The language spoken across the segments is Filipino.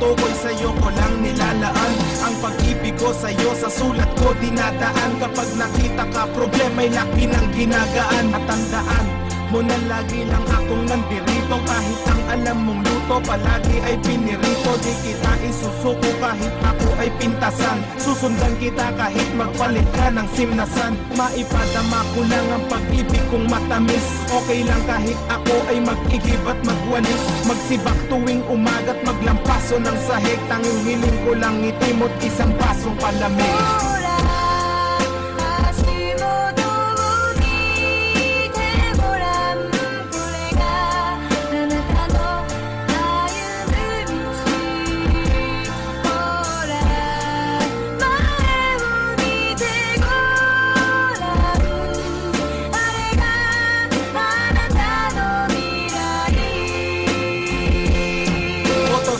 tinutukoy sa'yo ko lang nilalaan. Ang pag-ibig ko sa'yo sa sulat ko dinadaan. Kapag nakita ka problema'y laki ng ginagaan. At tandaan mo na lagi lang akong nandirito. Kahit ang alam mong luto palagi ay pinirito. Di kita isusuko kahit ako ay pintasan. Susundan kita kahit magpalit ka ng simnasan. Maipadama ko lang ang pag-ibig kong matamis. Okay lang kahit ako ay mag-igib at magwalis. Magsibak tuwing umaga't maglampaso ng sahig. Tanging hiling ko lang ngiti mo't isang pasong palamig.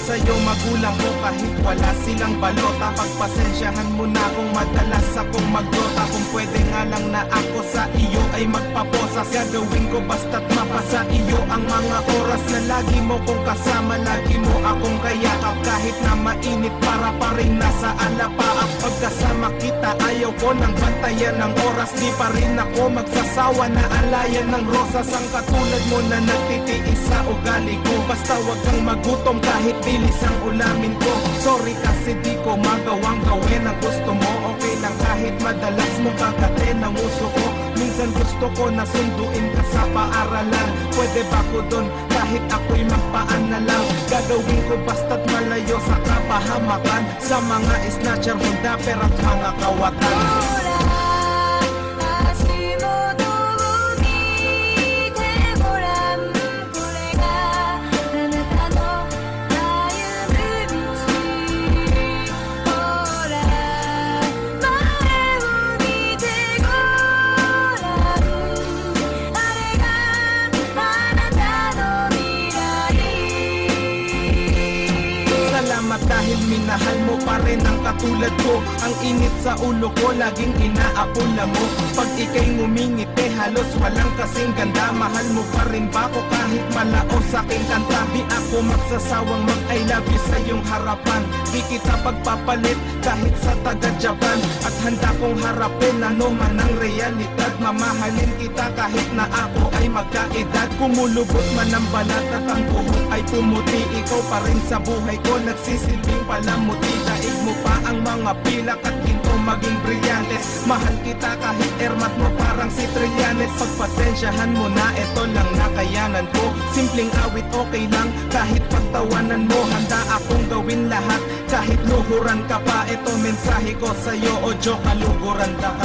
Sa'yo magulang ko kahit wala silang balota. Pagpasensyahan mo na kung madalas akong magdota. Kung pwede nga lang na ako sa iyo ay magpaposas. Gagawin ko basta't mapasa iyo ang mga oras na lagi mo kong kasama. Lagi mo akong kayakap kahit na mainit para pa rin nasa alapaap. Pagkasama kita ayaw ko ng bantayan ng oras. Di pa rin ako magsasawa na alayan ng rosas. Ang katulad mo na nagtitiis sa ugali ko. Basta wag kang magutom kahit bilis ang ulamin ko. Sorry kasi di ko magawang gawin ang gusto mo. Okay lang kahit madalas mo kagatin ang uso ko. Minsan gusto ko na sunduin ka sa paaralan. Pwede ba ko dun kahit ako'y magpaan na lang. Gagawin ko basta't malayo sa kapahamakan. Sa mga snatcher, hundaper at mga kawatan. Dahil minahal mo pa rin ang katulad ko. Ang init sa ulo ko laging inaapula mo. Pag ika'y ngumingiti halos walang kasing ganda. Mahal mo pa rin ba ko kahit malao sa aking kanta? Di ako magsasawang mag-I love you sa iyong harapan. Di kita pagpapalit kahit sa taga-Japan. At handa kong harapin ano man ang realidad. Mamahalin kita kahit na ako ay magkaedad. Kumulubot man ang balat at ang buhok ay pumuti. Ikaw pa rin sa buhay ko nagsisilbing palamuti. Daig mo pa ang mga pilak at ginto maging brilyantes. Mahal kita kahit ermat mo parang si Trillanes. Pagpasensyahan mo na ito lang nakayanan ko. Simpleng awit okay lang kahit pagtawanan mo. Handa akong gawin lahat kahit luhuran ka pa. Ito mensahe ko sa'yo o joke kaluguran ka.